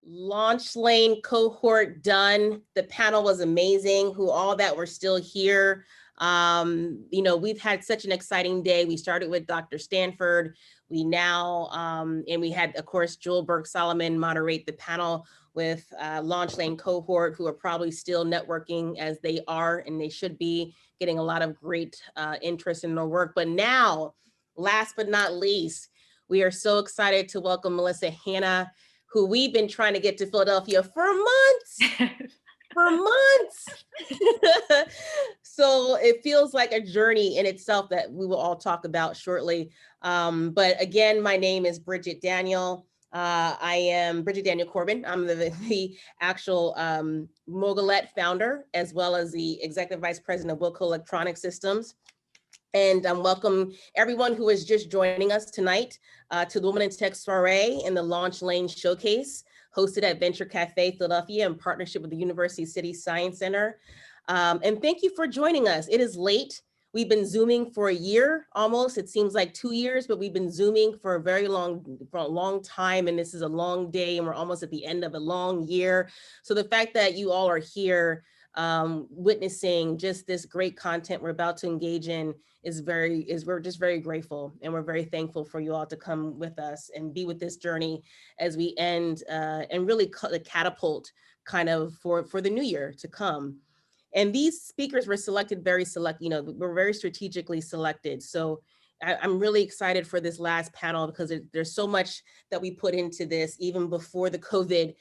Launch lane cohort done. The panel was amazing. Who all that were still here. We've had such an exciting day. We started with Dr. Stanford. We now, and we had, of course, Joel Burke-Solomon moderate the panel with Launch Lane cohort, who are probably still networking as they are, and they should be getting a lot of great interest in their work. But now, last but not least, we are so excited to welcome Melissa Hanna, who we've been trying to get to Philadelphia for months. For months. So it feels like a journey in itself that we will all talk about shortly. But again, my name is Brigitte Daniel. I am Brigitte Daniel Corbin. I'm the actual Mogulette founder, as well as the executive vice president of Wilco Electronic Systems. And welcome everyone who is just joining us tonight to the Women in Tech Soiree and the Launch Lane Showcase, hosted at Venture Café Philadelphia in partnership with the University City Science Center. And thank you for joining us. It is late. We've been Zooming for a year almost. It seems like 2 years, but we've been Zooming for a long time. And this is a long day, and we're almost at the end of a long year. So the fact that you all are here witnessing just this great content we're about to engage in we're just very grateful, and we're very thankful for you all to come with us and be with this journey as we end and really catapult kind of for the new year to come. And these speakers were selected we're very strategically selected. So I'm really excited for this last panel because there's so much that we put into this even before the COVID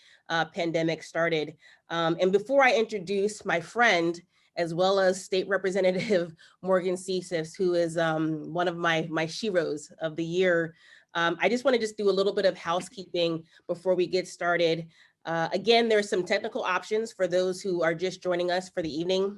pandemic started. And before I introduce my friend, as well as State Representative Morgan Cephas, who is one of my sheroes of the year, I just want to do a little bit of housekeeping before we get started. Again, there's some technical options for those who are just joining us for the evening,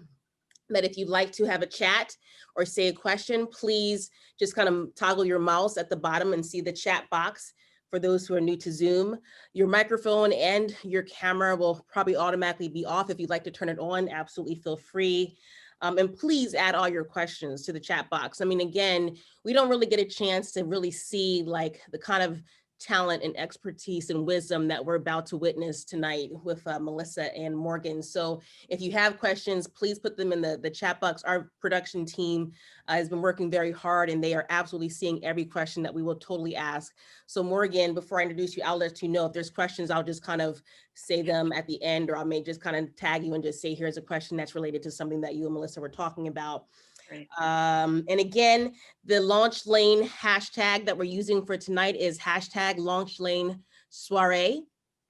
that if you'd like to have a chat or say a question, please just kind of toggle your mouse at the bottom and see the chat box. For those who are new to Zoom, your microphone and your camera will probably automatically be off. If you'd like to turn it on, absolutely feel free. And please add all your questions to the chat box. I mean, again, we don't really get a chance to really see like the kind of talent and expertise and wisdom that we're about to witness tonight with Melissa and Morgan. So if you have questions, please put them in the chat box. Our production team has been working very hard, and they are absolutely seeing every question that we will totally ask. So Morgan, before I introduce you, I'll let you know if there's questions, I'll just kind of say them at the end, or I may just kind of tag you and just say, here's a question that's related to something that you and Melissa were talking about. Right. And again, the Launch Lane hashtag that we're using for tonight is hashtag Launch Lane Soiree,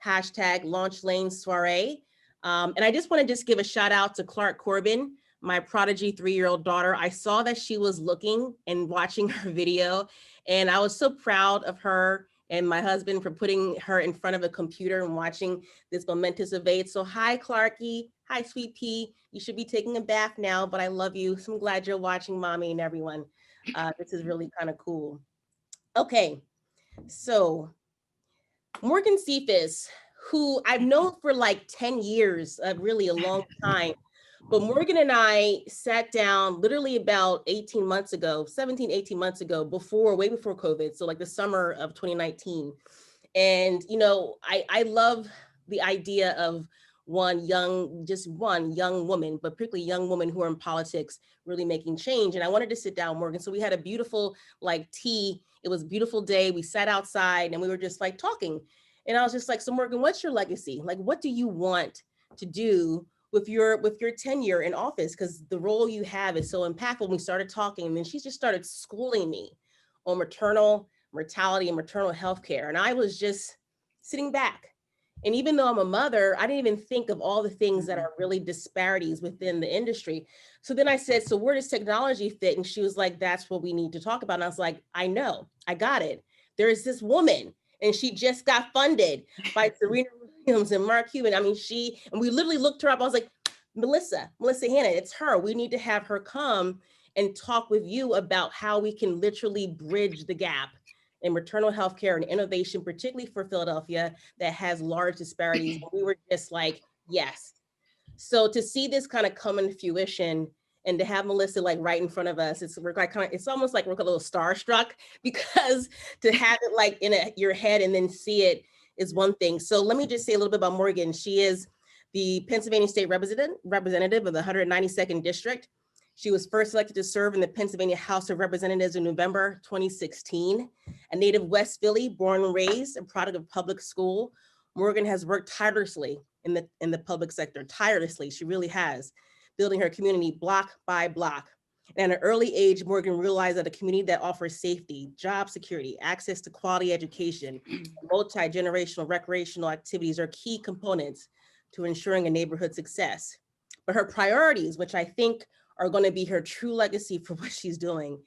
hashtag Launch Lane Soiree. And I just want to give a shout out to Clark Corbin, my prodigy 3-year-old daughter. I saw that she was looking and watching her video, and I was so proud of her and my husband for putting her in front of a computer and watching this momentous event. So hi, Clarky. Hi, sweet pea. You should be taking a bath now, but I love you. So I'm glad you're watching, Mommy and everyone. This is really kind of cool. Okay, so Morgan Cephas, who I've known for like 10 years, really a long time. But Morgan and I sat down literally about 18 months ago, 17, 18 months ago, way before COVID. So like the summer of 2019. And, I love the idea of one young woman, but particularly young women who are in politics, really making change. And I wanted to sit down, Morgan. So we had a beautiful tea. It was a beautiful day. We sat outside and we were just like talking. And I was just like, so Morgan, what's your legacy? Like, what do you want to do with your tenure in office? Because the role you have is so impactful. We started talking, and then she just started schooling me on maternal mortality and maternal health care. And I was just sitting back. And even though I'm a mother, I didn't even think of all the things that are really disparities within the industry. So then I said, so where does technology fit? And she was like, that's what we need to talk about. And I was like, I know, I got it. There is this woman, and she just got funded by Serena Williams and Mark Cuban. I mean, and we literally looked her up. I was like, Melissa Hanna, it's her. We need to have her come and talk with you about how we can literally bridge the gap in maternal health care and innovation, particularly for Philadelphia, that has large disparities. We were just like, yes. So to see this kind of come into fruition and to have Melissa like right in front of us, it's almost like we're a little starstruck, because to have it like in your head and then see it is one thing. So let me just say a little bit about Morgan. She is the Pennsylvania State Representative of the 192nd District. She was first elected to serve in the Pennsylvania House of Representatives in November 2016. A native West Philly, born and raised, a product of public school, Morgan has worked tirelessly in the public sector, tirelessly, she really has, building her community block by block. And at an early age, Morgan realized that a community that offers safety, job security, access to quality education, multi-generational recreational activities are key components to ensuring a neighborhood success. But her priorities, which I think are going to be her true legacy for what she's doing,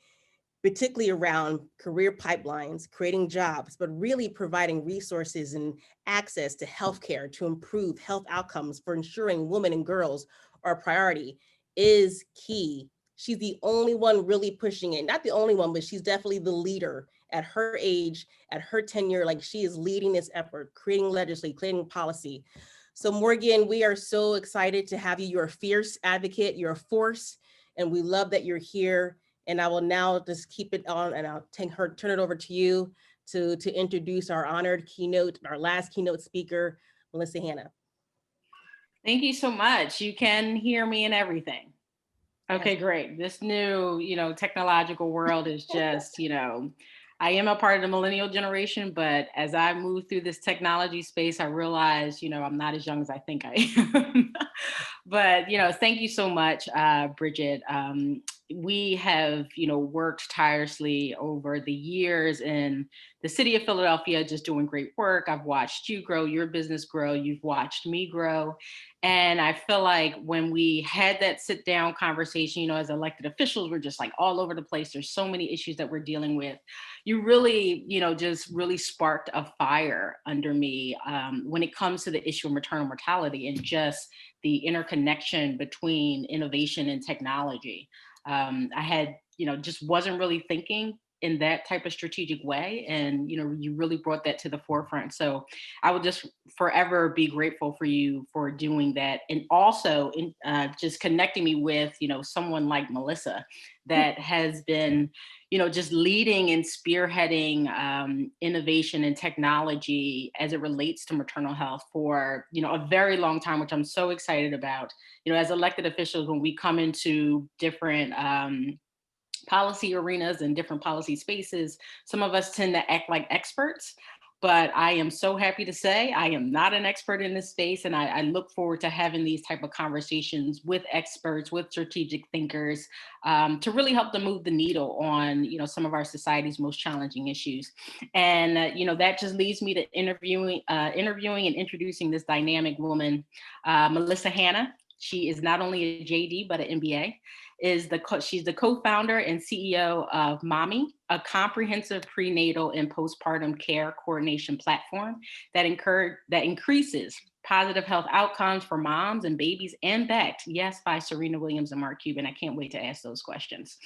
particularly around career pipelines, creating jobs, but really providing resources and access to healthcare to improve health outcomes for ensuring women and girls are a priority, is key. She's the only one really pushing it. Not the only one, but she's definitely the leader at her age, at her tenure. Like, she is leading this effort, creating legislation, creating policy. So Morgan, we are so excited to have you. You're a fierce advocate, you're a force, and we love that you're here. And I will now just keep it on, and I'll turn it over to you to introduce our honored keynote, our last keynote speaker, Melissa Hanna. Thank you so much. You can hear me and everything. Okay, great. This new, technological world is just, I am a part of the millennial generation, but as I move through this technology space, I realize, I'm not as young as I think I am. But, thank you so much, Brigitte. We have, worked tirelessly over the years in the city of Philadelphia, just doing great work. I've watched you grow, your business grow. You've watched me grow. And I feel like when we had that sit down conversation, as elected officials, we're just like all over the place. There's so many issues that we're dealing with. You really, just really sparked a fire under me when it comes to the issue of maternal mortality and just the interconnection between innovation and technology. I had, just wasn't really thinking in that type of strategic way. And, you really brought that to the forefront. So I will just forever be grateful for you for doing that. And also just connecting me with, someone like Melissa that has been, just leading and spearheading innovation and technology as it relates to maternal health for, a very long time, which I'm so excited about. As elected officials, when we come into different policy arenas and different policy spaces, some of us tend to act like experts, but I am so happy to say I am not an expert in this space. And I look forward to having these type of conversations with experts, with strategic thinkers, to really help them move the needle on, some of our society's most challenging issues. And, that just leads me to interviewing and introducing this dynamic woman, Melissa Hanna. She is not only a JD, but an MBA. She's the co-founder and CEO of Mahmee, a comprehensive prenatal and postpartum care coordination platform that increases positive health outcomes for moms and babies, and backed, yes, by Serena Williams and Mark Cuban. I can't wait to ask those questions.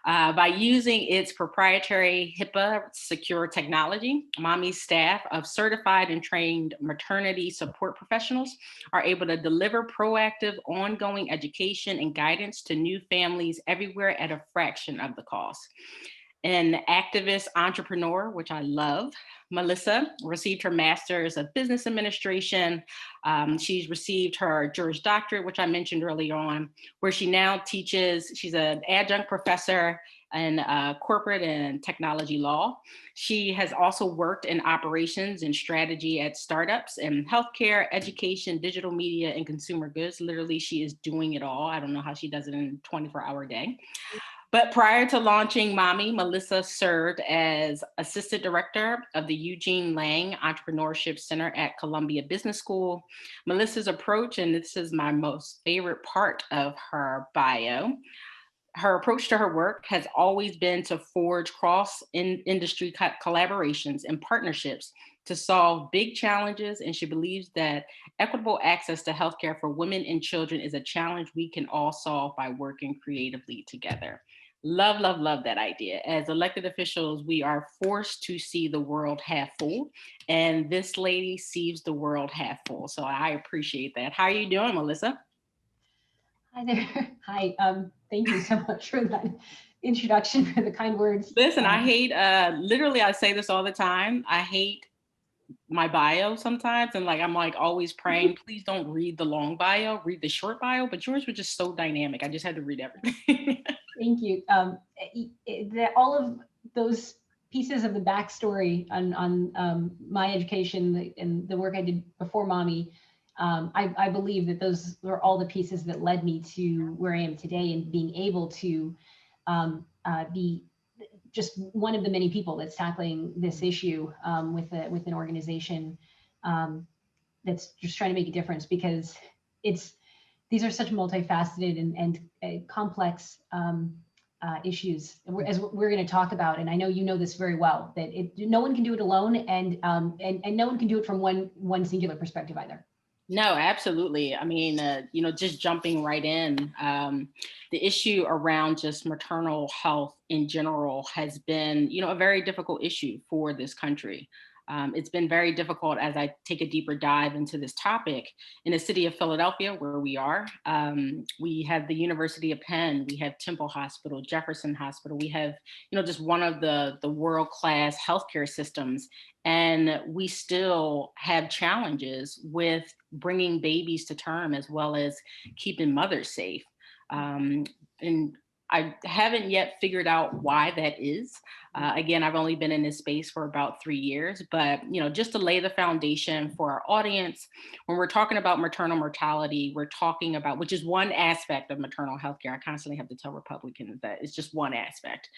By using its proprietary HIPAA secure technology, Mahmee's staff of certified and trained maternity support professionals are able to deliver proactive, ongoing education and guidance to new families everywhere at a fraction of the cost. An activist entrepreneur, which I love, Melissa received her master's of business administration. She's received her Juris Doctorate, which I mentioned earlier on, where she now teaches. She's an adjunct professor in corporate and technology law. She has also worked in operations and strategy at startups and healthcare, education, digital media, and consumer goods. Literally, she is doing it all. I don't know how she does it in a 24-hour day. But prior to launching Mahmee, Melissa served as assistant director of the Eugene Lang Entrepreneurship Center at Columbia Business School. Melissa's approach, and this is my most favorite part of her bio, her approach to her work has always been to forge cross-industry collaborations and partnerships to solve big challenges, and she believes that equitable access to healthcare for women and children is a challenge we can all solve by working creatively together. Love, love, love that idea. As elected officials, we are forced to see the world half full, and this lady sees the world half full. So I appreciate that. How are you doing, Melissa? Hi there. Hi. Thank you so much for that introduction, for the kind words. Listen, I hate, literally, I say this all the time. I hate my bio sometimes, and like I'm like always praying, please don't read the long bio, read the short bio. But yours was just so dynamic. I just had to read everything. Thank you. All of those pieces of the backstory on my education and the work I did before Mahmee, I believe that those were all the pieces that led me to where I am today, and being able to be just one of the many people that's tackling this issue with an organization that's just trying to make a difference, because these are such multifaceted and complex issues, as we're going to talk about. And I know you know this very well, that no one can do it alone, and no one can do it from one singular perspective either. No, absolutely. I mean, just jumping right in, the issue around just maternal health in general has been, a very difficult issue for this country. It's been very difficult as I take a deeper dive into this topic. In the city of Philadelphia, where we are, we have the University of Penn, we have Temple Hospital, Jefferson Hospital, we have, just one of the world-class healthcare systems. And we still have challenges with bringing babies to term, as well as keeping mothers safe. And I haven't yet figured out why that is. Again, I've only been in this space for about 3 years, but just to lay the foundation for our audience, when we're talking about maternal mortality, we're talking about, which is one aspect of maternal health care. I constantly have to tell Republicans that it's just one aspect.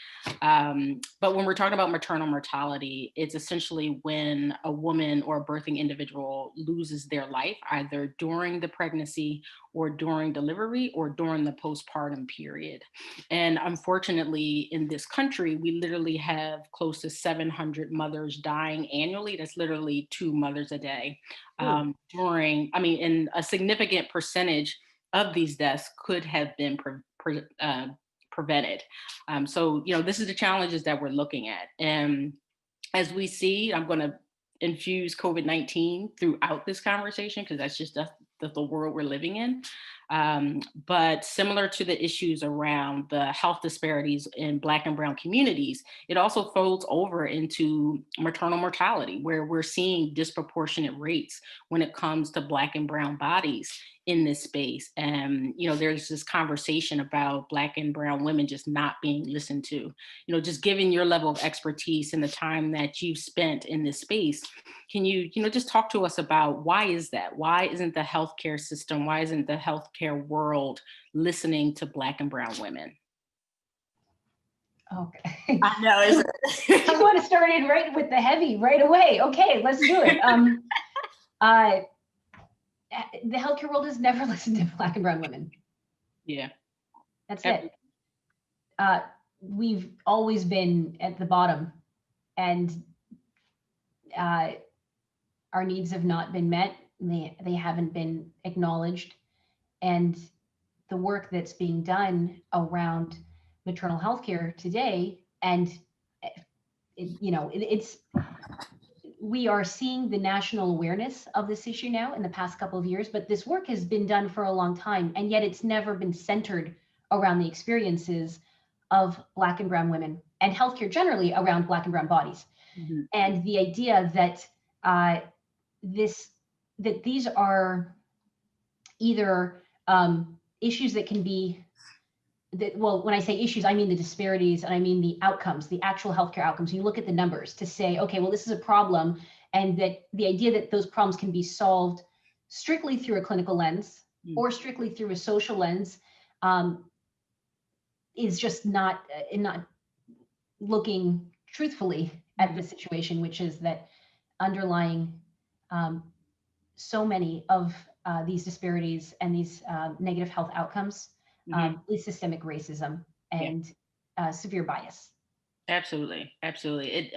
But when we're talking about maternal mortality, it's essentially when a woman or a birthing individual loses their life, either during the pregnancy or during delivery or during the postpartum period. And unfortunately, in this country, we literally have close to 700 mothers dying annually. That's literally 2 mothers a day. And a significant percentage of these deaths could have been prevented. So, this is the challenges that we're looking at. And as we see, I'm going to infuse COVID-19 throughout this conversation, because that's just the world we're living in. But similar to the issues around the health disparities in Black and Brown communities, it also folds over into maternal mortality, where we're seeing disproportionate rates when it comes to Black and Brown bodies in this space. And, there's this conversation about Black and Brown women just not being listened to. Just given your level of expertise and the time that you've spent in this space, can you, just talk to us about why is that? Why isn't the healthcare system, why isn't the healthcare world listening to Black and Brown women? Okay. I know. You want to start in right with the heavy right away. Okay, let's do it. The healthcare world has never listened to Black and Brown women. Yeah. That's it. We've always been at the bottom, and our needs have not been met. They haven't been acknowledged. And the work that's being done around maternal health care today, and we are seeing the national awareness of this issue now in the past couple of years, but this work has been done for a long time, and yet it's never been centered around the experiences of Black and Brown women, and healthcare generally around Black and Brown bodies. Mm-hmm. And the idea that these are either issues that can be, when I say issues, I mean the disparities, and I mean the outcomes, the actual healthcare outcomes. You look at the numbers to say, okay, well, this is a problem, and that the idea that those problems can be solved strictly through a clinical lens or strictly through a social lens is just not looking truthfully at the situation, which is that underlying so many of these disparities and these negative health outcomes is systemic racism and severe bias. Absolutely. It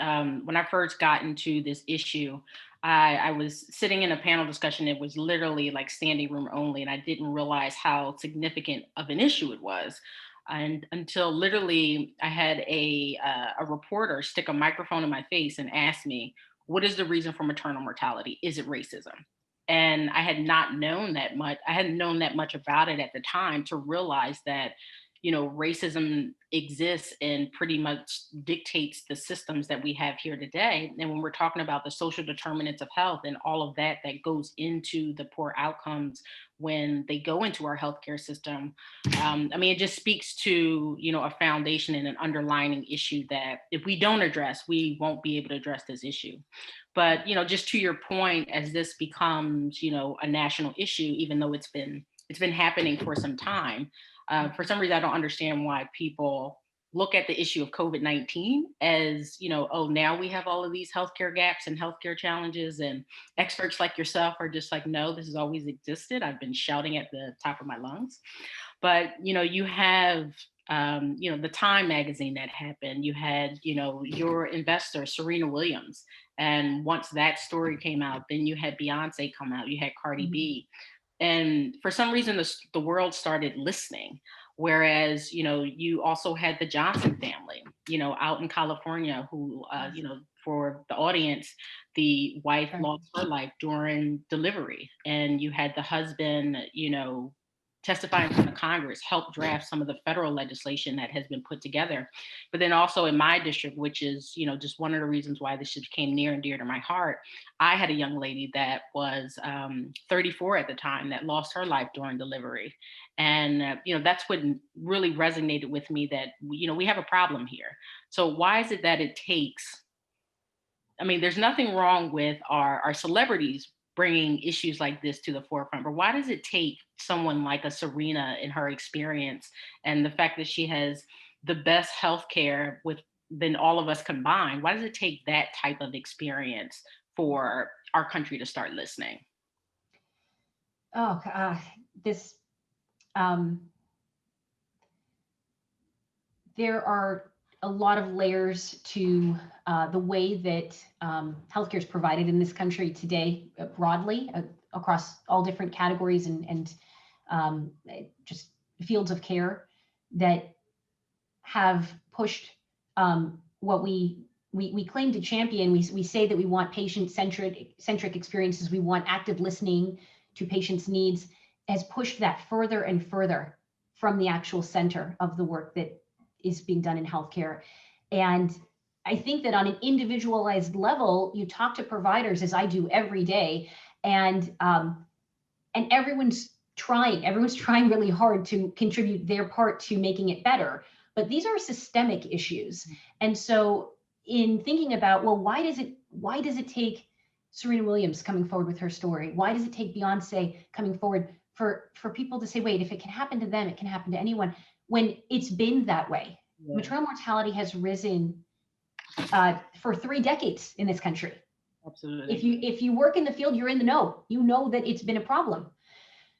when I first got into this issue, I was sitting in a panel discussion. It was literally like standing room only, and I didn't realize how significant of an issue it was. And until literally I had a reporter stick a microphone in my face and ask me, what is the reason for maternal mortality? Is it racism? And I had not known that much. I hadn't known that much about it at the time to realize that, racism exists and pretty much dictates the systems that we have here today. And when we're talking about the social determinants of health and all of that goes into the poor outcomes when they go into our healthcare system, it just speaks to, a foundation and an underlying issue that if we don't address, we won't be able to address this issue. But, just to your point, as this becomes, a national issue, even though it's been happening for some time, for some reason, I don't understand why people look at the issue of COVID-19 as, oh, now we have all of these healthcare gaps and healthcare challenges, and experts like yourself are just like, no, this has always existed. I've been shouting at the top of my lungs. But, you have, the Time magazine that happened. You had, your investor, Serena Williams. And once that story came out, then you had Beyonce come out, you had Cardi B. And for some reason, the world started listening. Whereas, you also had the Johnson family, out in California who, for the audience, the wife lost her life during delivery. And you had the husband, testifying in front of Congress, helped draft some of the federal legislation that has been put together. But then also in my district, which is, just one of the reasons why this became near and dear to my heart, I had a young lady that was 34 at the time that lost her life during delivery. And, that's what really resonated with me, that, we have a problem here. So why is it that it takes, there's nothing wrong with our celebrities bringing issues like this to the forefront, but why does it take someone like a Serena in her experience and the fact that she has the best healthcare than all of us combined? Why does it take that type of experience for our country to start listening? There are a lot of layers to the way that healthcare is provided in this country today, broadly across all different categories and just fields of care that have pushed what we claim to champion. We say that we want patient-centric experiences. We want active listening to patients' needs, has pushed that further and further from the actual center of the work that is being done in healthcare. And I think that on an individualized level, you talk to providers, as I do every day, and everyone's trying really hard to contribute their part to making it better. But these are systemic issues. And so in thinking about, well, why does it take Serena Williams coming forward with her story? Why does it take Beyonce coming forward for people to say, wait, if it can happen to them, it can happen to anyone, when it's been that way? Yeah. Maternal mortality has risen for 3 decades in this country. Absolutely. If you work in the field, you're in the know. You know that it's been a problem.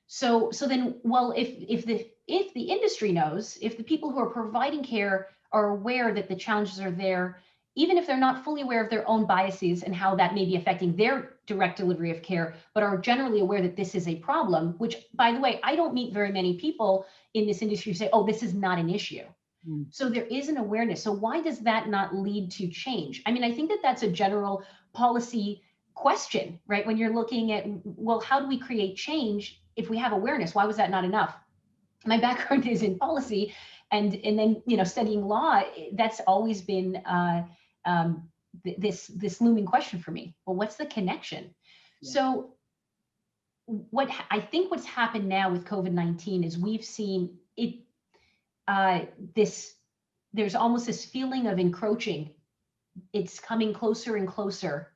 So then, well, if the industry knows, if the people who are providing care are aware that the challenges are there, even if they're not fully aware of their own biases and how that may be affecting their direct delivery of care, but are generally aware that this is a problem, which, by the way, I don't meet very many people in this industry who say, oh, this is not an issue. So there is an awareness. So why does that not lead to change? I think that that's a general policy question, right? When you're looking at, well, how do we create change if we have awareness? Why was that not enough? My background is in policy, and then studying law. That's always been this looming question for me. Well, what's the connection? Yeah. So what's happened now with COVID-19 is we've seen it. There's almost this feeling of encroaching. It's coming closer and closer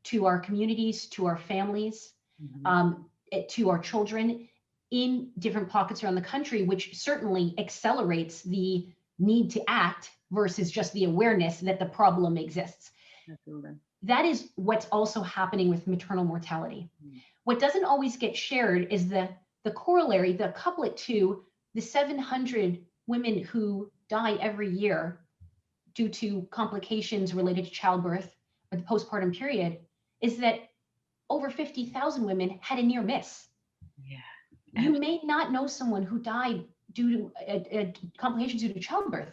to our communities, to our families, to our children in different pockets around the country, which certainly accelerates the need to act versus just the awareness that the problem exists. Absolutely. That is what's also happening with maternal mortality. What doesn't always get shared is the corollary, the couplet to the 700 women who die every year due to complications related to childbirth or the postpartum period, is that over 50,000 women had a near miss. Yeah. You may not know someone who died due to complications due to childbirth.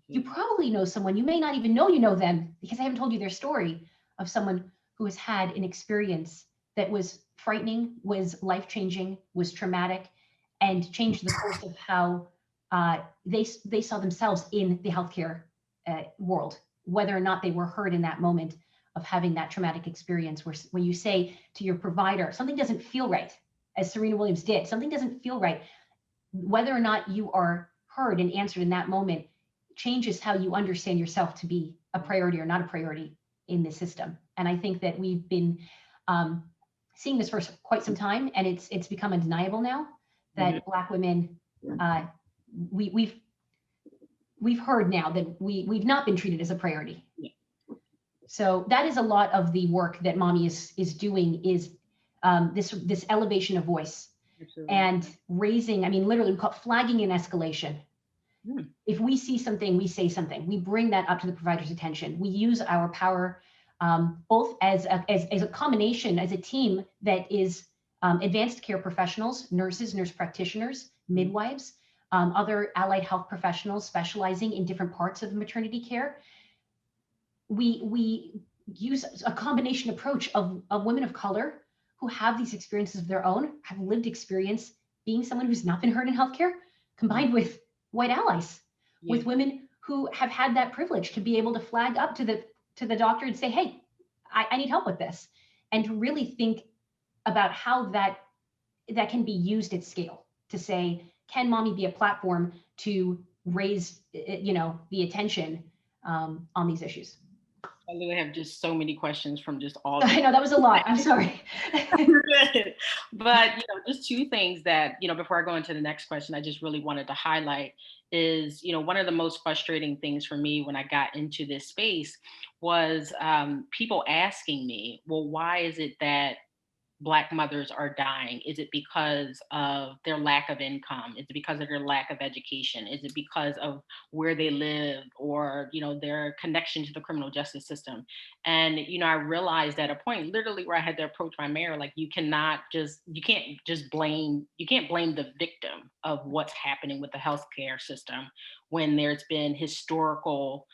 You probably know someone, you may not even know you know them because I haven't told you their story, of someone who has had an experience that was frightening, was life-changing, was traumatic, and changed the course of how they saw themselves in the healthcare world, whether or not they were heard in that moment of having that traumatic experience, where when you say to your provider, something doesn't feel right, as Serena Williams did, something doesn't feel right, whether or not you are heard and answered in that moment changes how you understand yourself to be a priority or not a priority in the system. And I think that we've been seeing this for quite some time, and it's become undeniable now that Black women, we've heard now that we've not been treated as a priority. So that is a lot of the work that Mahmee is doing, is this elevation of voice. Absolutely. And raising, I mean, literally we call it flagging an escalation. If we see something, we say something. We bring that up to the provider's attention. We use our power both as a combination, as a team that is advanced care professionals, nurses, nurse practitioners, midwives, other allied health professionals specializing in different parts of maternity care. We use a combination approach of women of color who have these experiences of their own, have lived experience being someone who's not been heard in healthcare, combined with white allies, with women who have had that privilege to be able to flag up to the doctor and say, hey, I need help with this, and to really think about how that can be used at scale to say, can Mahmee be a platform to raise, the attention on these issues? I literally have just so many questions from just all. I know that was a lot. I'm sorry. Good. But just two things that before I go into the next question, I just really wanted to highlight is one of the most frustrating things for me when I got into this space was people asking me, well, why is it that Black mothers are dying? Is it because of their lack of income? Is it because of their lack of education? Is it because of where they live, or their connection to the criminal justice system? And I realized at a point literally where I had to approach my mayor, like, you can't blame the victim of what's happening with the healthcare system when there's been historical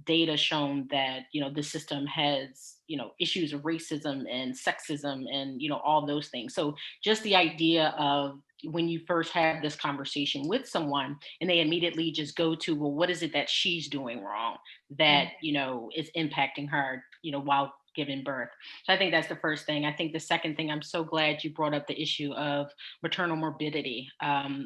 data shown that the system has issues of racism and sexism and all those things. So just the idea of when you first have this conversation with someone and they immediately just go to, well, what is it that she's doing wrong that is impacting her while giving birth? So I think that's the first thing. I think the second thing, I'm so glad you brought up the issue of maternal morbidity.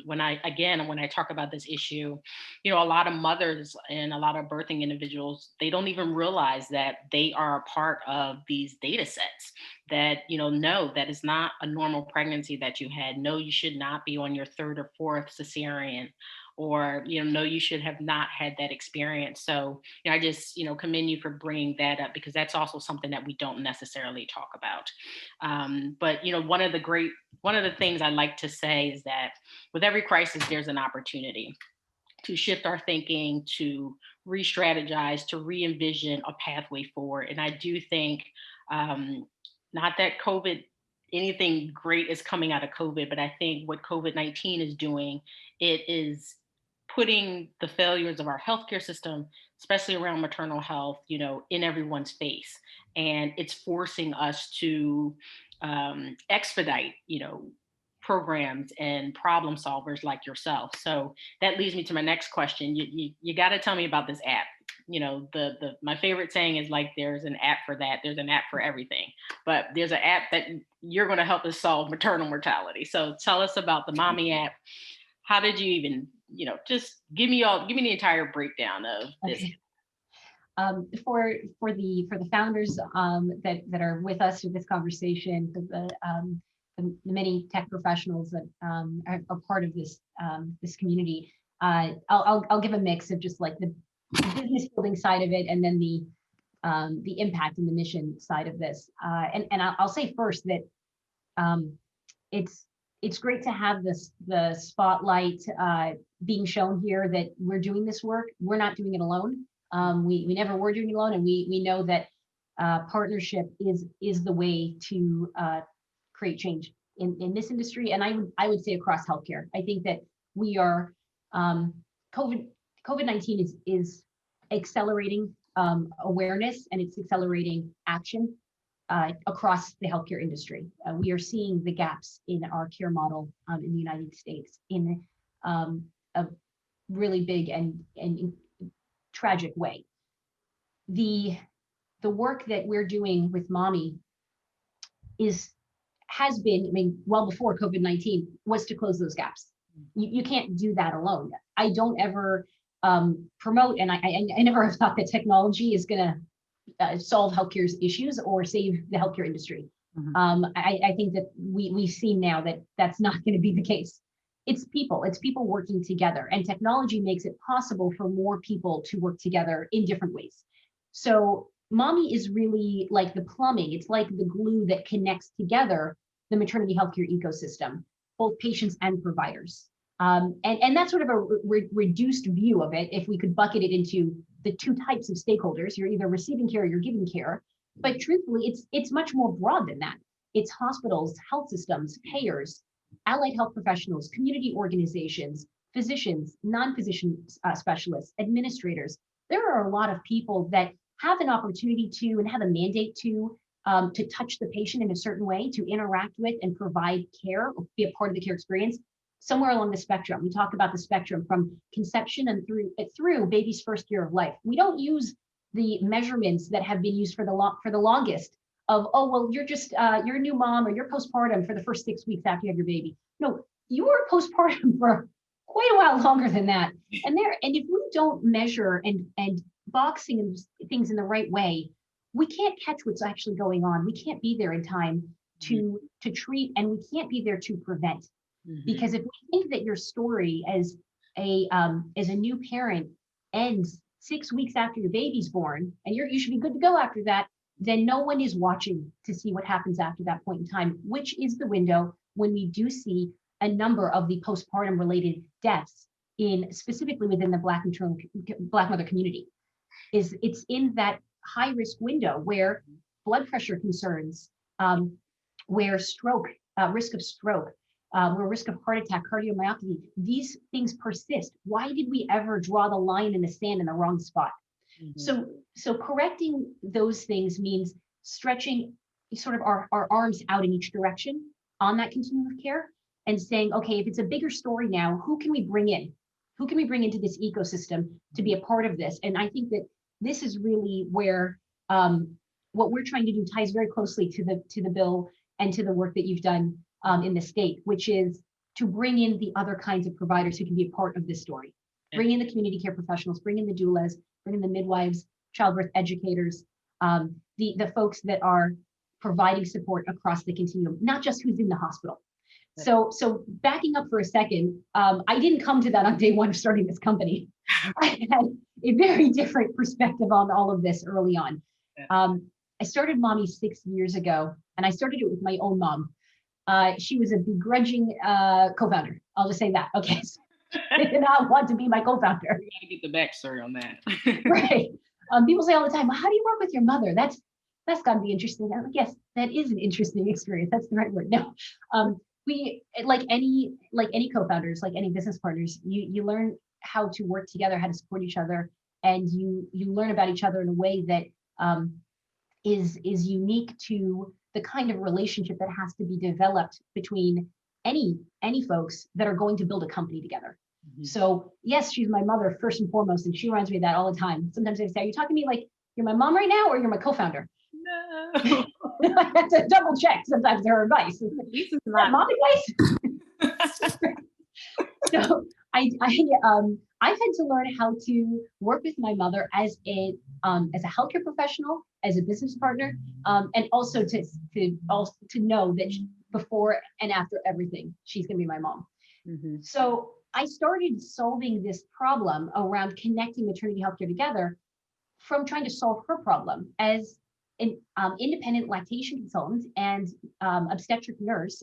When I talk about this issue, a lot of mothers and a lot of birthing individuals, they don't even realize that they are a part of these data sets that, no, that is not a normal pregnancy that you had. No, you should not be on your third or fourth cesarean, or, no, you should have not had that experience. So I just, commend you for bringing that up, because that's also something that we don't necessarily talk about. But, one of the things I like to say is that with every crisis, there's an opportunity to shift our thinking, to re-strategize, to re-envision a pathway forward. And I do think, not that anything great is coming out of COVID, but I think what COVID-19 is doing, it is putting the failures of our healthcare system, especially around maternal health, in everyone's face. And it's forcing us to expedite, programs and problem solvers like yourself. So that leads me to my next question. You got to tell me about this app. My favorite saying is, like, there's an app for that. There's an app for everything, but there's an app that you're going to help us solve maternal mortality. So tell us about the Mahmee app. How did you even, just give me the entire breakdown of this. Okay. For the founders that are with us with this conversation, for the many tech professionals that are part of this community, I'll give a mix of just like the business building side of it, and then the impact and the mission side of this. And I'll say first that it's great to have the spotlight being shown here, that we're doing this work. We're not doing it alone. We never were doing it alone, and we know that partnership is the way to create change in this industry, and I would say across healthcare. I think that we are COVID-19 is accelerating awareness, and it's accelerating action across the healthcare industry. We are seeing the gaps in our care model in the United States, in a really big and tragic way. The work that we're doing with Mahmee has been, I mean, well before COVID-19, was to close those gaps. You can't do that alone. I don't ever promote, and I never have thought that technology is going to solve healthcare's issues or save the healthcare industry. I think that we've seen now that that's not going to be the case. It's people working together, and technology makes it possible for more people to work together in different ways. So Mahmee is really like the plumbing. It's like the glue that connects together the maternity healthcare ecosystem, both patients and providers. And that's sort of a reduced view of it. If we could bucket it into the two types of stakeholders, you're either receiving care or you're giving care. But truthfully, it's much more broad than that. It's hospitals, health systems, payers, allied health professionals, community organizations, physicians, non-physician specialists, administrators. There are a lot of people that have an opportunity to and have a mandate to touch the patient in a certain way, to interact with and provide care, or be a part of the care experience somewhere along the spectrum. We talk about the spectrum from conception and through baby's first year of life. We don't use the measurements that have been used for the longest of, oh, well, you're just, you're a new mom or you're postpartum for the first 6 weeks after you have your baby. No, you were postpartum for quite a while longer than that. And if we don't measure and boxing things in the right way, we can't catch what's actually going on. We can't be there in time to treat, and we can't be there to prevent. Because if we think that your story as a new parent ends 6 weeks after your baby's born, and you should be good to go after that, then no one is watching to see what happens after that point in time, which is the window when we do see a number of the postpartum related deaths specifically within the Black mother community. It's in that high risk window where blood pressure concerns, where stroke, risk of stroke, where risk of heart attack, cardiomyopathy, these things persist. Why did we ever draw the line in the sand in the wrong spot? So correcting those things means stretching sort of our arms out in each direction on that continuum of care and saying, okay, if it's a bigger story now, who can we bring in? Who can we bring into this ecosystem to be a part of this? And I think that this is really where what we're trying to do ties very closely to the bill and to the work that you've done in the state, which is to bring in the other kinds of providers who can be a part of this story. Bring in the community care professionals, bring in the doulas, bring in the midwives, childbirth educators, the folks that are providing support across the continuum, not just who's in the hospital. So backing up for a second, I didn't come to that on day one of starting this company. I had a very different perspective on all of this early on. I started Mahmee 6 years ago, and I started it with my own mom. She was a begrudging co-founder. I'll just say that. Okay. So I did not want to be my co-founder. We gotta get the backstory on that. Right. People say all the time, well, how do you work with your mother? That's got to be interesting. I'm like, yes, that is an interesting experience. That's the right word. No. We like any co-founders, like any business partners, you learn how to work together, how to support each other, and you learn about each other in a way that is unique to the kind of relationship that has to be developed between any folks that are going to build a company together. So yes, she's my mother first and foremost, and she reminds me of that all the time. Sometimes I say, are you talking to me like you're my mom right now, or you're my co-founder? No. I have to double check sometimes her advice. This is not mom advice. So I've had to learn how to work with my mother as a healthcare professional, as a business partner, and also to know that before and after everything, she's going to be my mom. So I started solving this problem around connecting maternity healthcare together from trying to solve her problem as an independent lactation consultant and obstetric nurse,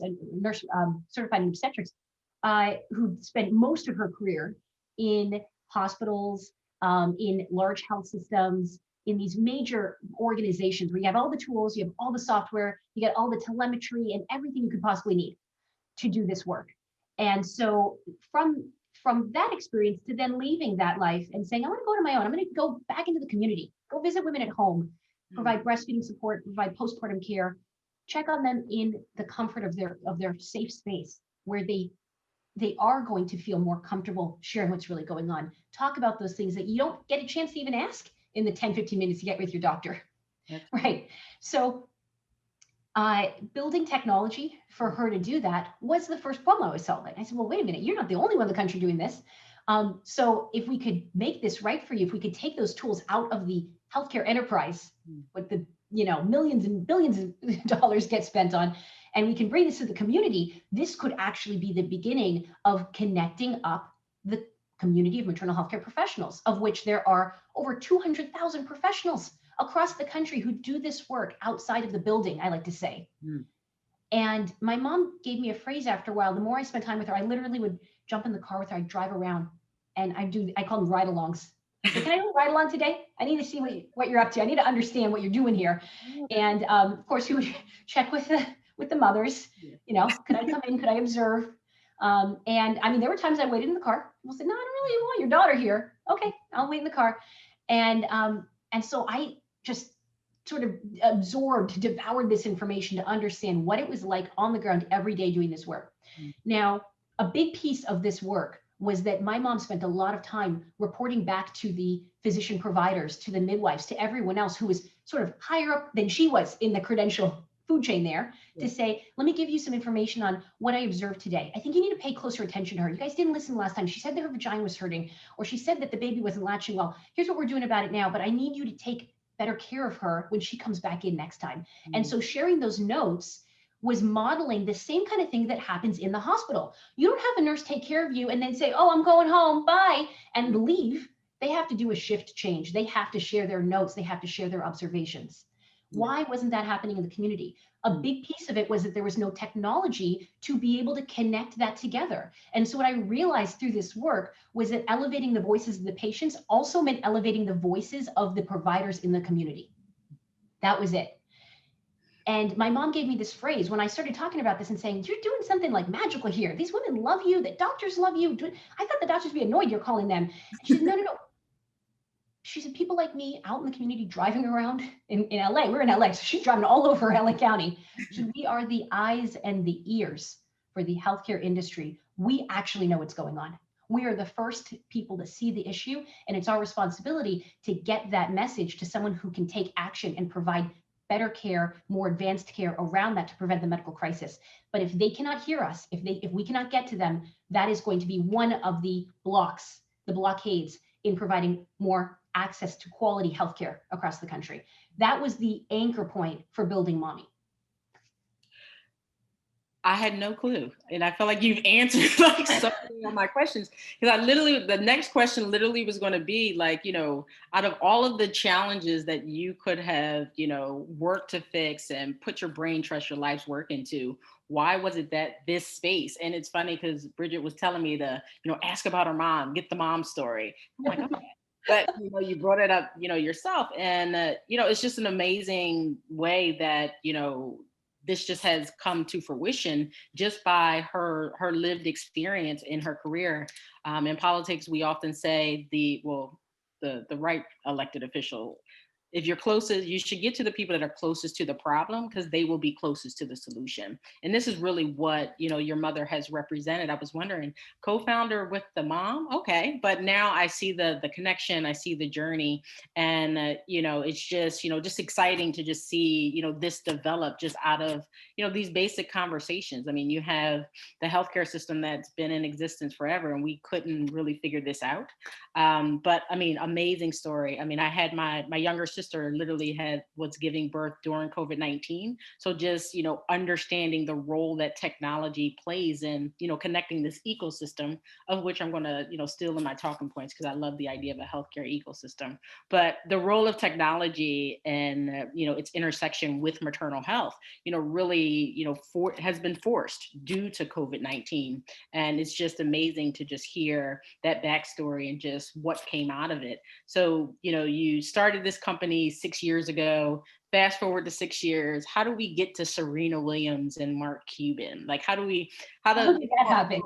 certified in obstetrics, who spent most of her career in hospitals, in large health systems, in these major organizations where you have all the tools, you have all the software, you get all the telemetry and everything you could possibly need to do this work. And so from that experience to then leaving that life and saying, I want to go to my own, I'm going to go back into the community, go visit women at home, provide breastfeeding support, provide postpartum care, check on them in the comfort of their safe space where they they are going to feel more comfortable sharing what's really going on. Talk about those things that you don't get a chance to even ask in the 10, 15 minutes you get with your doctor. Right. So building technology for her to do that was the first problem I was solving. I said, well, wait a minute, you're not the only one in the country doing this. So if we could make this right for you, if we could take those tools out of the healthcare enterprise, with the millions and billions of dollars get spent on, and we can bring this to the community, this could actually be the beginning of connecting up the community of maternal healthcare professionals, of which there are over 200,000 professionals across the country who do this work outside of the building, I like to say. And my mom gave me a phrase after a while. The more I spent time with her, I literally would jump in the car with her, I'd drive around, and I call them ride-alongs. So can I do a ride along today? I need to see what you're up to. I need to understand what you're doing here. And of course, we would check with the mothers, could I come in? Could I observe? And I mean, there were times I waited in the car. People said, no, I don't really want your daughter here. Okay, I'll wait in the car. And so I just sort of devoured this information to understand what it was like on the ground every day doing this work. Now, a big piece of this work was that my mom spent a lot of time reporting back to the physician providers, to the midwives, to everyone else who was sort of higher up than she was in the credential food chain there, to say, let me give you some information on what I observed today. I think you need to pay closer attention to her. You guys didn't listen last time. She said that her vagina was hurting, or she said that the baby wasn't latching well. Here's what we're doing about it now, but I need you to take better care of her when she comes back in next time. And so sharing those notes was modeling the same kind of thing that happens in the hospital. You don't have a nurse take care of you and then say, oh, I'm going home, bye, and leave. They have to do a shift change. They have to share their notes. They have to share their observations. Why wasn't that happening in the community? A big piece of it was that there was no technology to be able to connect that together. And so what I realized through this work was that elevating the voices of the patients also meant elevating the voices of the providers in the community. That was it. And my mom gave me this phrase when I started talking about this and saying, you're doing something like magical here. These women love you. The doctors love you. I thought the doctors would be annoyed you're calling them. And she said, no. She said, people like me out in the community driving around in LA, we're in LA, so she's driving all over LA County. She said, we are the eyes and the ears for the healthcare industry. We actually know what's going on. We are the first people to see the issue, and it's our responsibility to get that message to someone who can take action and provide better care, more advanced care around that to prevent the medical crisis. But if they cannot hear us, if we cannot get to them, that is going to be one of the blocks, the blockades in providing more access to quality healthcare across the country. That was the anchor point for building Mahmee. I had no clue. And I feel like you've answered like so many of my questions. Because the next question literally was going to be like, out of all of the challenges that you could have, worked to fix and put your brain trust, your life's work into, why was it that this space? And it's funny because Brigitte was telling me to, ask about her mom, get the mom story. I'm like, okay. But you brought it up, yourself, and it's just an amazing way that this just has come to fruition just by her lived experience in her career. In politics, we often say the right elected official, if you're closest, you should get to the people that are closest to the problem because they will be closest to the solution. And this is really what, your mother has represented. I was wondering, co-founder with the mom? Okay. But now I see the connection, I see the journey, and, it's just exciting to just see, this develop just out of, these basic conversations. I mean, you have the healthcare system that's been in existence forever, and we couldn't really figure this out. But I mean, amazing story. I mean, I had my younger sister literally was giving birth during COVID-19. So just, understanding the role that technology plays in, connecting this ecosystem, of which I'm going to, steal in my talking points because I love the idea of a healthcare ecosystem. But the role of technology and, its intersection with maternal health, really, has been forced due to COVID-19. And it's just amazing to just hear that backstory and just what came out of it. So, you started this company 6 years ago. Fast forward to 6 years. How do we get to Serena Williams and Mark Cuban? Like, how does that happen?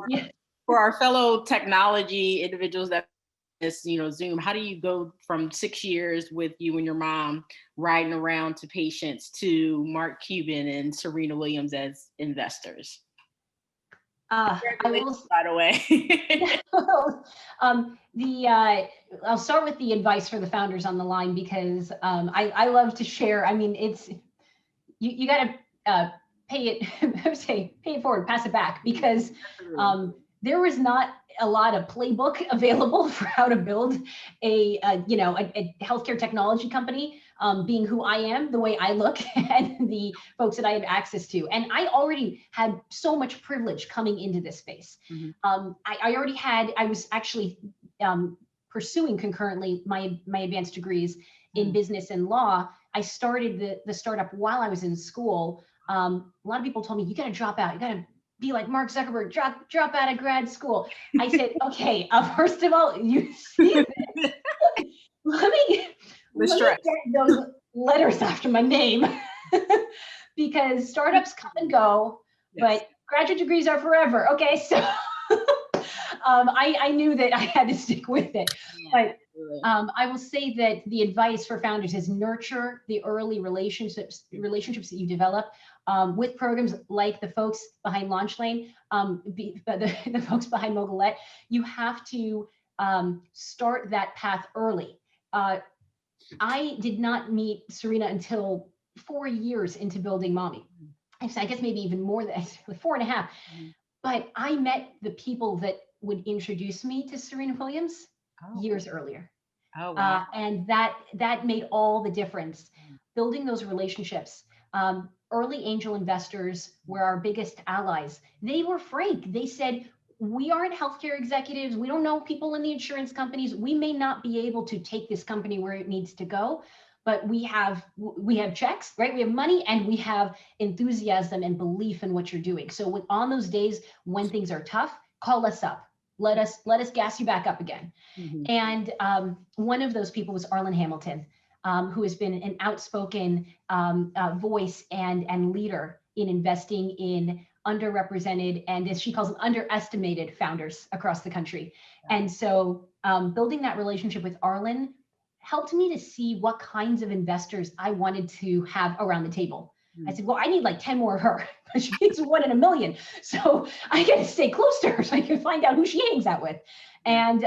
For our fellow technology individuals that Zoom, how do you go from 6 years with you and your mom riding around to patients to Mark Cuban and Serena Williams as investors? Congratulations, by the way. I'll start with the advice for the founders on the line, because I love to share. I mean, it's you got to pay it forward, pass it back, because there was not a lot of playbook available for how to build a healthcare technology company. Being who I am, the way I look, and the folks that I have access to. And I already had so much privilege coming into this space. I was actually pursuing concurrently my advanced degrees in business and law. I started the startup while I was in school. A lot of people told me, you got to drop out. You got to be like Mark Zuckerberg, drop out of grad school. I said, okay, first of all, you see this? Let me get those letters after my name, because startups come and go, but graduate degrees are forever. Okay, so I knew that I had to stick with it. But I will say that the advice for founders is nurture the early relationships that you develop with programs like the folks behind LaunchLane, the folks behind Mogulette. You have to start that path early. I did not meet Serena until 4 years into building Mahmee. I guess maybe even more than 4.5. But I met the people that would introduce me to Serena Williams years earlier. Oh, wow. And that made all the difference. Building those relationships. Early angel investors were our biggest allies. They were frank. They said, we aren't healthcare executives. We don't know people in the insurance companies. We may not be able to take this company where it needs to go, but we have checks, right? We have money, and we have enthusiasm and belief in what you're doing. So on those days when things are tough, call us up. Let us gas you back up again. And one of those people was Arlen Hamilton, who has been an outspoken voice and leader in investing in underrepresented, and as she calls them, underestimated founders across the country. And so building that relationship with Arlen helped me to see what kinds of investors I wanted to have around the table. I said, well, I need like 10 more of her, but she's 1 in a million. So I got to stay close to her so I can find out who she hangs out with. And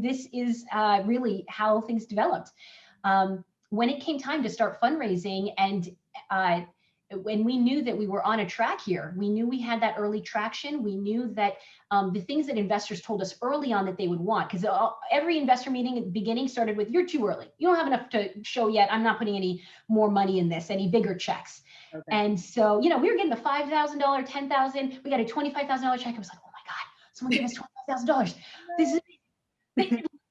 this is really how things developed. When it came time to start fundraising, and when we knew that we were on a track here, we knew we had that early traction. We knew that the things that investors told us early on that they would want, because every investor meeting at the beginning started with, you're too early. You don't have enough to show yet. I'm not putting any more money in this, any bigger checks. Okay. And so, we were getting the $5,000, $10,000. We got a $25,000 check. I was like, oh my God, someone gave us $25,000. This is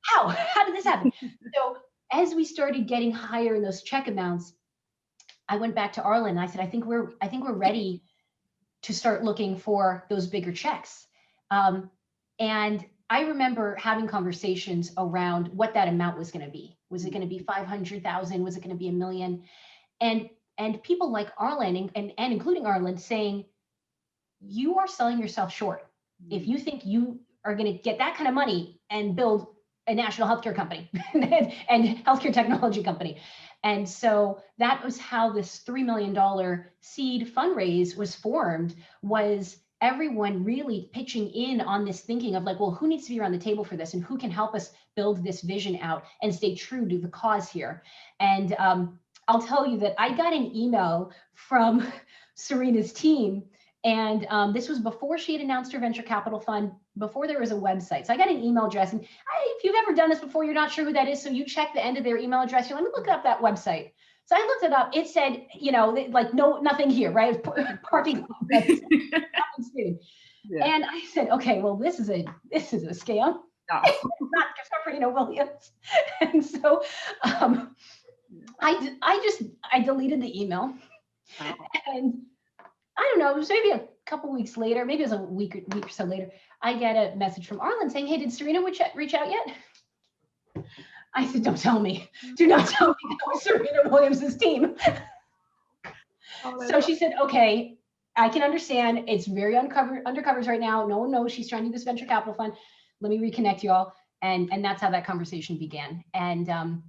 how did this happen? So as we started getting higher in those check amounts, I went back to Arlen and I said, I think we're ready to start looking for those bigger checks. And I remember having conversations around what that amount was going to be. Was it going to be 500,000? Was it going to be $1 million? And people like Arlen and including Arlen saying, you are selling yourself short. If you think you are going to get that kind of money and build a national healthcare company and healthcare technology company. And so that was how this $3 million seed fundraise was formed, was everyone really pitching in on this thinking of like, well, who needs to be around the table for this, and who can help us build this vision out and stay true to the cause here. And I'll tell you that I got an email from Serena's team, and this was before she had announced her venture capital fund, before there was a website. So I got an email address, and if you've ever done this before, you're not sure who that is, so you check the end of their email address. Let me look up that website. So I looked it up. It said, like nothing here, right? Parking lot. Yeah. And I said, okay, well, this is a scam. No. It's not Serena Williams. And so I deleted the email. Oh. And I don't know, it was maybe a couple weeks later, maybe it was a week or so later, I get a message from Arlen saying, hey, did Serena reach out yet? I said, don't tell me. Do not tell me that was Serena Williams' team. So she said, okay, I can understand. It's very undercovers right now. No one knows she's trying to do this venture capital fund. Let me reconnect you all. And that's how that conversation began. And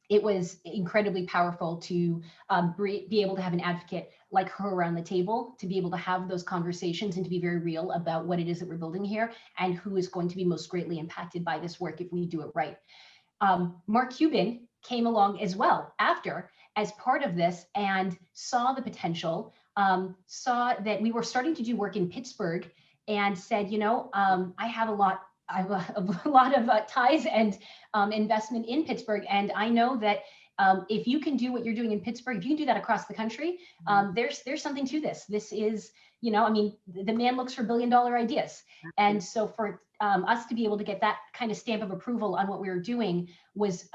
it was incredibly powerful to be able to have an advocate like her around the table to be able to have those conversations and to be very real about what it is that we're building here and who is going to be most greatly impacted by this work if we do it right. Mark Cuban came along as well after as part of this and saw the potential, saw that we were starting to do work in Pittsburgh and said, you know, I have a lot of ties and investment in Pittsburgh. And I know that if you can do what you're doing in Pittsburgh, if you can do that across the country, there's something to this. This is, you know, I mean, the man looks for billion-dollar ideas. And so for us to be able to get that kind of stamp of approval on what we were doing was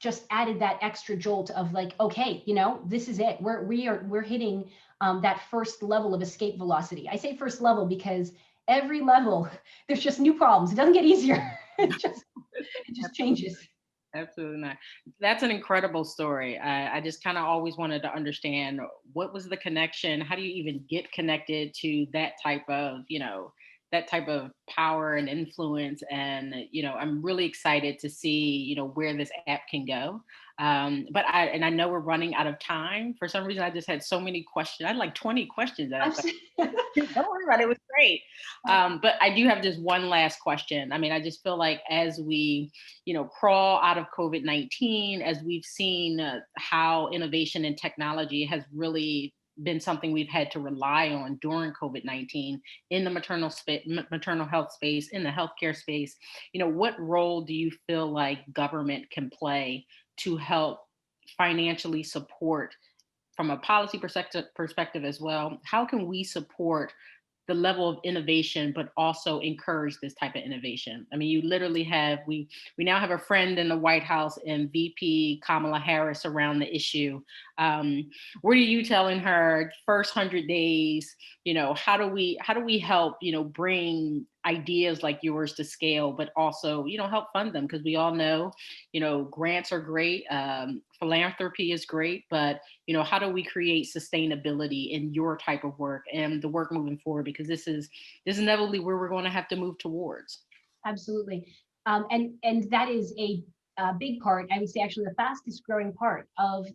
just added that extra jolt of like, okay, you know, this is it. We're hitting that first level of escape velocity. I say first level because every level, there's just new problems. It doesn't get easier. it just changes. Absolutely not. That's an incredible story. I just kind of always wanted to understand what was the connection? How do you even get connected to that type of, you know, that type of power and influence? And, you know, I'm really excited to see, you know, where this app can go. But I know we're running out of time. For some reason, I just had so many questions. I had like 20 questions. That I was like, don't worry about it. It was great. But I do have just one last question. I mean, I just feel like as we, you know, crawl out of COVID-19, as we've seen how innovation and technology has really been something we've had to rely on during COVID-19 in the maternal health space, in the healthcare space, you know, what role do you feel like government can play to help financially support from a policy perspective as well? How can we support the level of innovation, but also encourage this type of innovation? I mean, you literally have, we now have a friend in the White House and VP Kamala Harris around the issue. What are you telling her first 100 days, you know, how do we help, you know, bring ideas like yours to scale, but also, you know, help fund them? Because we all know, you know, grants are great, philanthropy is great, but, you know, how do we create sustainability in your type of work and the work moving forward? Because this is inevitably where we're going to have to move towards. Absolutely. And that is a big part, I would say actually the fastest growing part of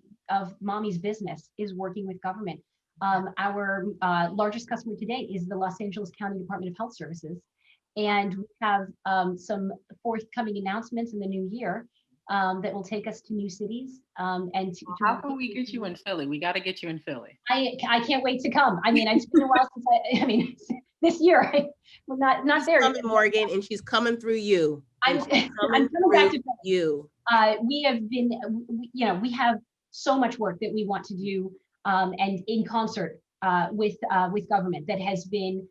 Mahmee's business is working with government. Our largest customer today is the Los Angeles County Department of Health Services. And we have some forthcoming announcements in the new year that will take us to new cities. How can we get you in Philly? We got to get you in Philly. I can't wait to come. I mean, it's been a while since I mean, this year, we're not there coming, yet. Morgan, and she's coming through you. I'm coming back to you. We have been, you know, we have so much work that we want to do, and in concert with government that has been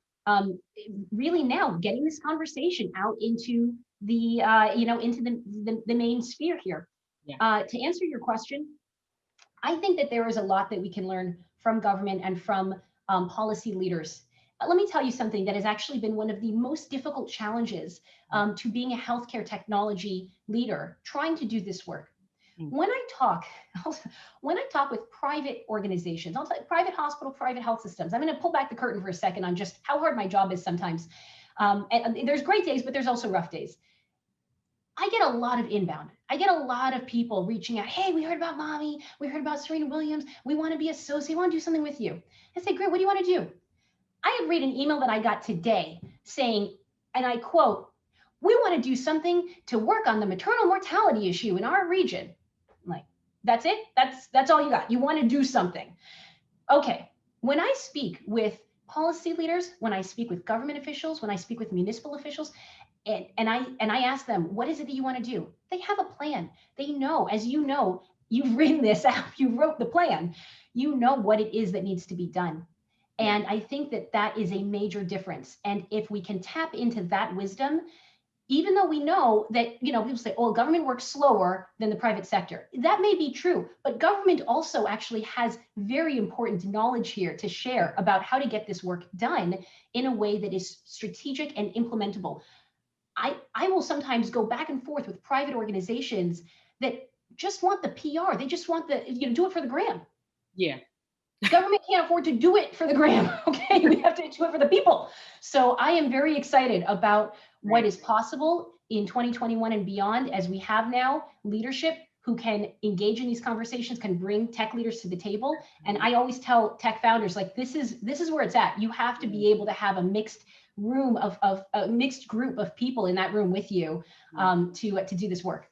really now getting this conversation out into the you know, into the main sphere here. Yeah. To answer your question, I think that there is a lot that we can learn from government and from policy leaders. Let me tell you something that has actually been one of the most difficult challenges to being a healthcare technology leader, trying to do this work. When I talk with private organizations, I'll tell you, private hospital, private health systems, I'm going to pull back the curtain for a second on just how hard my job is sometimes. And there's great days, but there's also rough days. I get a lot of inbound. I get a lot of people reaching out. Hey, we heard about Mahmee. We heard about Serena Williams. We want to be associated. We want to do something with you. I say, great. What do you want to do? I have read an email that I got today saying, and I quote, we want to do something to work on the maternal mortality issue in our region. I'm like, that's it? That's all you got? You want to do something? Okay. When I speak with policy leaders, when I speak with government officials, when I speak with municipal officials, and I ask them, what is it that you want to do? They have a plan. They know, as you know, you've written this out, you wrote the plan. You know what it is that needs to be done. And I think that that is a major difference. And if we can tap into that wisdom, even though we know that, you know, people say, oh, government works slower than the private sector. That may be true, but government also actually has very important knowledge here to share about how to get this work done in a way that is strategic and implementable. I will sometimes go back and forth with private organizations that just want the PR. They just want the, you know, do it for the gram. Yeah. Government can't afford to do it for the gram. Okay, we have to do it for the people. So I am very excited about what is possible in 2021 and beyond, as we have now leadership who can engage in these conversations, can bring tech leaders to the table. And I always tell tech founders, like, this is where it's at. You have to be able to have a mixed room of a mixed group of people in that room with you to do this work.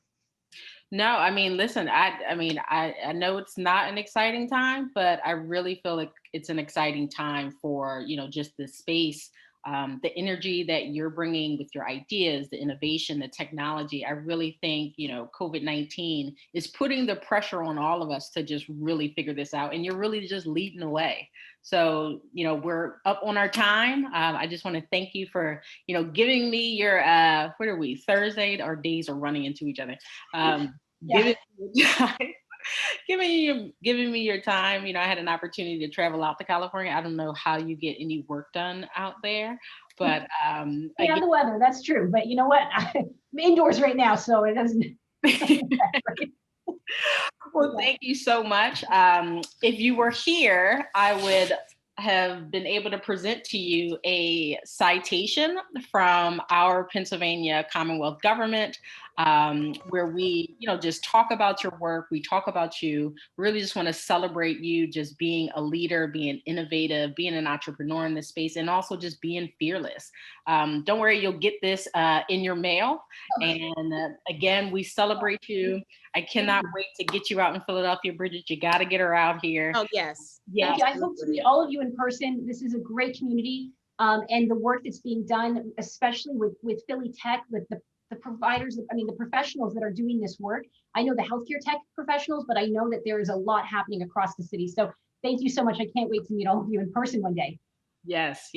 No, I mean, listen, I know it's not an exciting time, but I really feel like it's an exciting time for, just the space, the energy that you're bringing with your ideas, the innovation, the technology. I really think, COVID-19 is putting the pressure on all of us to just really figure this out. And you're really just leading the way. So, we're up on our time. I just want to thank you for, giving me your, what are we, Thursday? Our days are running into each other. Giving me your time. I had an opportunity to travel out to California. I don't know how you get any work done out there, but yeah, the weather, that's true. But you know what? I'm indoors right now, so it doesn't. Well, thank you so much. If you were here, I would have been able to present to you a citation from our Pennsylvania Commonwealth government, where we, just talk about your work. We talk about you. Really just want to celebrate you just being a leader, being innovative, being an entrepreneur in this space, and also just being fearless. Don't worry, you'll get this in your mail. And again, we celebrate you. I cannot wait to get you out in Philadelphia, Brigitte. You got to get her out here. Oh, yes. Yeah, I hope to meet all of you in person. This is a great community, and the work that's being done, especially with Philly Tech, with the providers, the professionals that are doing this work. I know the healthcare tech professionals, but I know that there is a lot happening across the city. So thank you so much. I can't wait to meet all of you in person one day. Yes.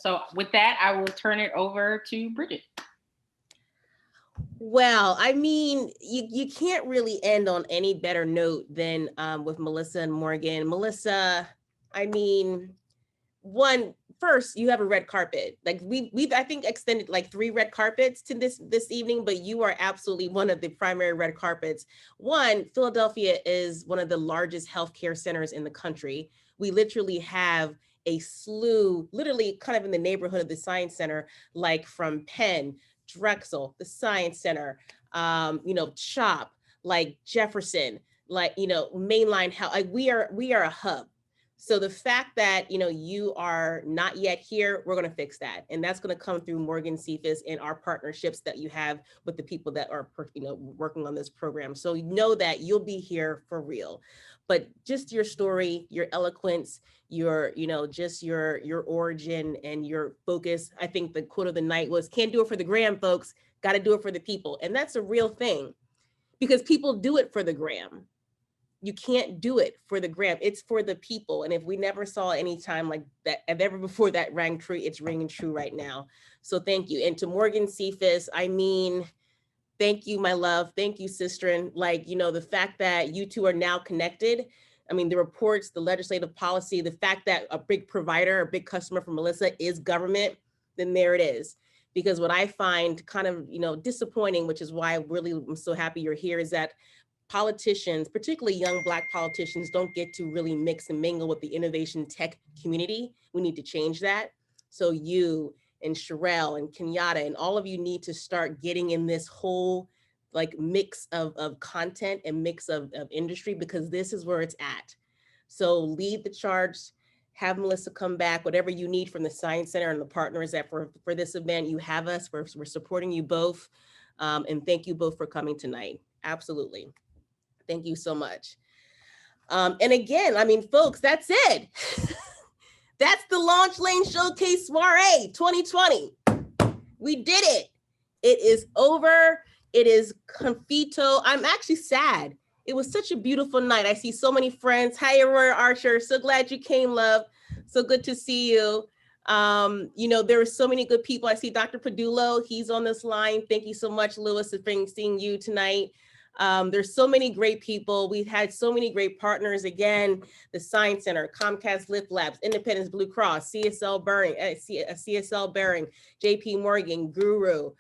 So with that, I will turn it over to Brigitte. Well, you can't really end on any better note than with Melissa and Morgan. Melissa, first, you have a red carpet. Like we've I think extended like 3 red carpets to this evening, but you are absolutely one of the primary red carpets. One, Philadelphia is one of the largest healthcare centers in the country. We literally have a slew, literally kind of in the neighborhood of the Science Center, like from Penn, Drexel, the Science Center, CHOP, like Jefferson, like, Mainline Health. Like we are a hub. So the fact that, you are not yet here, we're going to fix that. And that's going to come through Morgan Cephas and our partnerships that you have with the people that are, working on this program. So know that you'll be here for real. But just your story, your eloquence, your, just your origin and your focus. I think the quote of the night was, can't do it for the gram, folks, got to do it for the people. And that's a real thing because people do it for the gram. You can't do it for the gram. It's for the people. And if we never saw any time like that, ever before that rang true, it's ringing true right now. So thank you. And to Morgan Cephas, thank you, my love. Thank you, sister. Like, the fact that you two are now connected. The reports, the legislative policy, the fact that a big provider, a big customer for Melissa is government, then there it is. Because what I find kind of, disappointing, which is why I'm so happy you're here, is that politicians, particularly young Black politicians, don't get to really mix and mingle with the innovation tech community. We need to change that. So you and Sherelle and Kenyatta and all of you need to start getting in this whole mix of content and mix of industry, because this is where it's at. So lead the charge, have Melissa come back, whatever you need from the Science Center and the partners that for this event, you have us, we're supporting you both. And thank you both for coming tonight. Absolutely. Thank you so much. And again, folks, that's it. That's the Launch Lane Showcase Soiree 2020. We did it. It is over. It is confito. I'm actually sad. It was such a beautiful night. I see so many friends. Hi, Aurora Archer. So glad you came, love. So good to see you. There were so many good people. I see Dr. Padullo. He's on this line. Thank you so much, Lewis, for seeing you tonight. There's so many great people. We've had so many great partners. Again, the Science Center, Comcast Lift Labs, Independence Blue Cross, CSL Bearing, JP Morgan, Guru,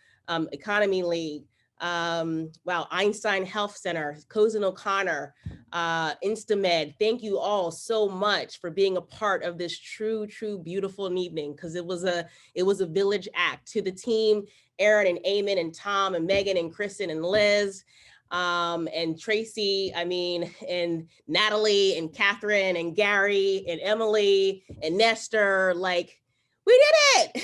Economy League, Einstein Health Center, Cozen O'Connor, Instamed. Thank you all so much for being a part of this true, beautiful evening, because it was a village act. To the team, Aaron and Eamon and Tom and Megan and Kristen and Liz, and Tracy, I mean, and Natalie and Catherine and Gary and Emily and Nestor, like, we did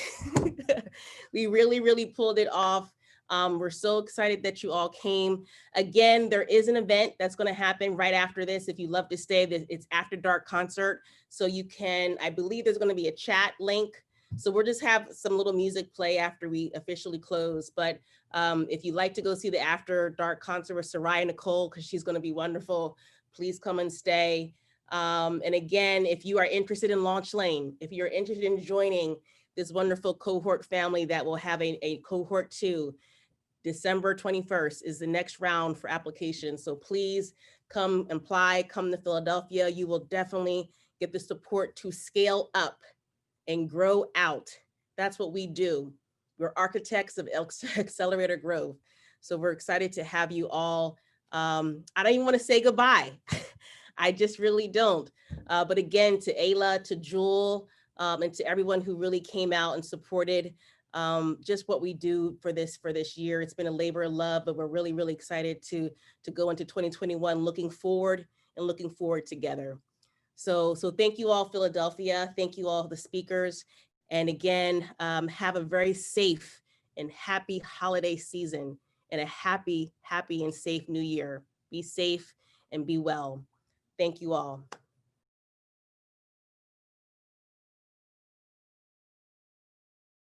it. We really, really pulled it off. We're so excited that you all came. Again, there is an event that's going to happen right after this. If you love to stay, it's After Dark concert. So you can, I believe there's going to be a chat link. So we'll just have some little music play after we officially close. But if you'd like to go see the After Dark concert with Soiree Nicole, because she's going to be wonderful, please come and stay. And again, if you are interested in Launch Lane, if you're interested in joining this wonderful cohort family that will have a cohort 2, December 21st is the next round for applications. So please come apply, come to Philadelphia. You will definitely get the support to scale up and grow out. That's what we do. We're architects of accelerator growth. So we're excited to have you all. I don't even want to say goodbye. I just really don't. But again, to Ayla, to Jewel, and to everyone who really came out and supported just what we do for this year. It's been a labor of love, but we're really, really excited to go into 2021, looking forward together. So thank you all, Philadelphia. Thank you all, the speakers. And again, have a very safe and happy holiday season and a happy and safe new year. Be safe and be well. Thank you all.